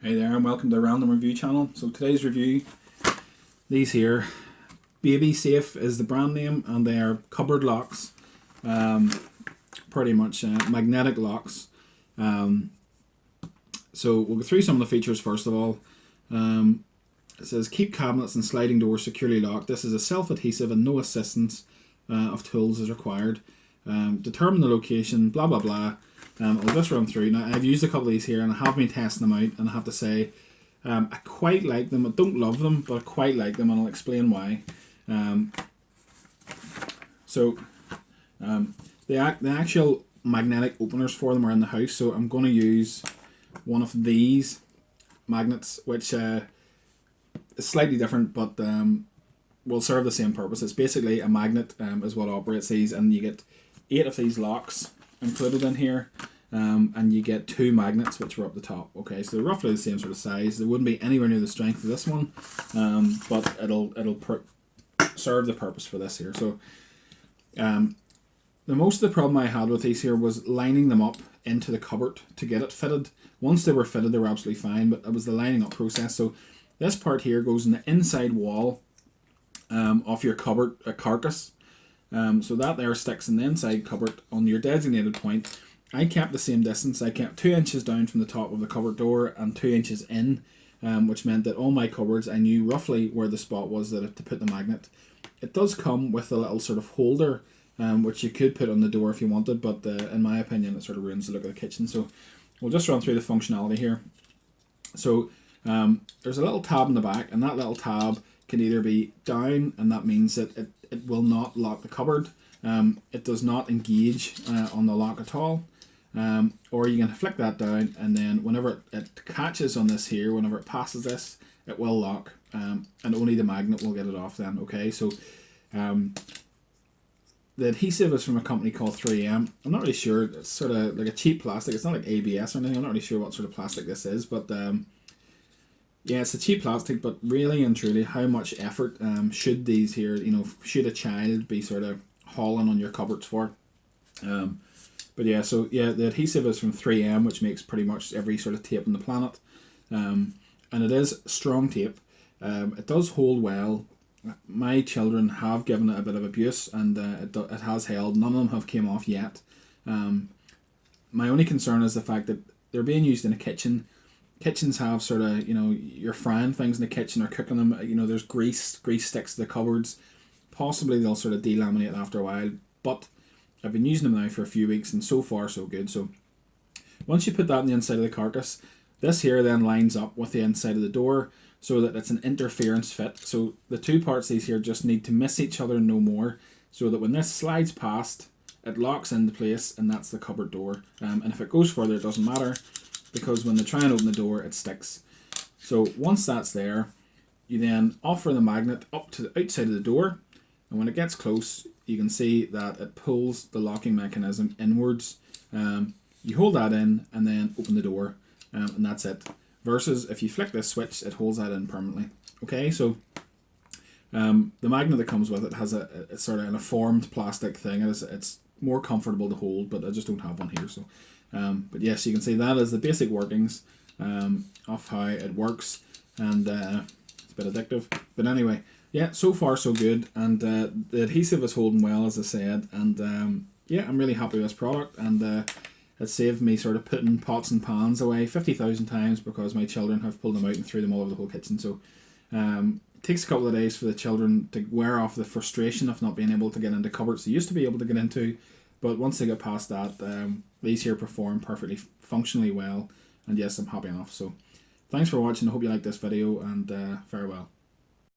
Hey there and welcome to the Random Review channel. So today's review, these here, Baby Safe is the brand name, and they are cupboard locks, pretty much magnetic locks. So we'll go through some of the features first of all. It says keep cabinets and sliding doors securely locked. This is a self-adhesive and no assistance of tools is required. Determine the location, blah blah blah. I'll just run through. Now I've used a couple of these here and I have been testing them out, and I have to say I quite like them. I don't love them, but I quite like them, and I'll explain why. The actual magnetic openers for them are in the house, so I'm going to use one of these magnets, which is slightly different, but will serve the same purpose. It's basically a magnet is what operates these, and you get 8 of these locks included in here, and you get 2 magnets which are up the top. Okay, so they're roughly the same sort of size. They wouldn't be anywhere near the strength of this one, but it'll serve the purpose for this here. So the most of the problem I had with these here was lining them up into the cupboard to get it fitted. Once they were fitted, they were absolutely fine, but it was the lining up process. So this part here goes in the inside wall of your cupboard carcass. So that there sticks in the inside cupboard on your designated point. I kept the same distance. I kept 2 inches down from the top of the cupboard door and 2 inches in, which meant that all my cupboards, I knew roughly where the spot was that to put the magnet. It does come with a little sort of holder, which you could put on the door if you wanted, but in my opinion it sort of ruins the look of the kitchen. So we'll just run through the functionality here. So there's a little tab in the back, and that little tab can either be down, and that means that it will not lock the cupboard. It does not engage on the lock at all. Or you can flick that down, and then whenever it catches on this here, whenever it passes this, it will lock, and only the magnet will get it off then. Okay, so the adhesive is from a company called 3M. I'm not really sure. It's sort of like a cheap plastic. It's not like ABS or anything. I'm not really sure what sort of plastic this is, but yeah, it's a cheap plastic, but really and truly, how much effort should these here, should a child be sort of hauling on your cupboards for? But yeah, so yeah, the adhesive is from 3M, which makes pretty much every sort of tape on the planet. And it is strong tape. It does hold well. My children have given it a bit of abuse, and it has held. None of them have came off yet. My only concern is the fact that they're being used in a kitchen. Kitchens have sort of, you're frying things in the kitchen or cooking them, there's grease sticks to the cupboards. Possibly they'll sort of delaminate after a while, but I've been using them now for a few weeks, and so far so good. So once you put that on the inside of the carcass, this here then lines up with the inside of the door so that it's an interference fit. So the 2 parts of these here just need to miss each other no more, so that when this slides past, it locks into place, and that's the cupboard door. And if it goes further, it doesn't matter, because when they try and open the door, it sticks. So once that's there, you then offer the magnet up to the outside of the door, and when it gets close, you can see that it pulls the locking mechanism inwards. You hold that in and then open the door, and that's it. Versus if you flick this switch, it holds that in permanently. Okay, so the magnet that comes with it has a sort of an formed plastic thing. It's more comfortable to hold, but I just don't have one here. So, but yes, you can see that is the basic workings of how it works, and it's a bit addictive. But anyway, yeah, so far so good, and the adhesive is holding well, as I said, and yeah, I'm really happy with this product, and it saved me sort of putting pots and pans away 50,000 times because my children have pulled them out and threw them all over the whole kitchen. So it takes a couple of days for the children to wear off the frustration of not being able to get into cupboards they used to be able to get into, but once they get past that, these here perform perfectly functionally well, and yes, I'm happy enough. So thanks for watching. I hope you like this video, and farewell.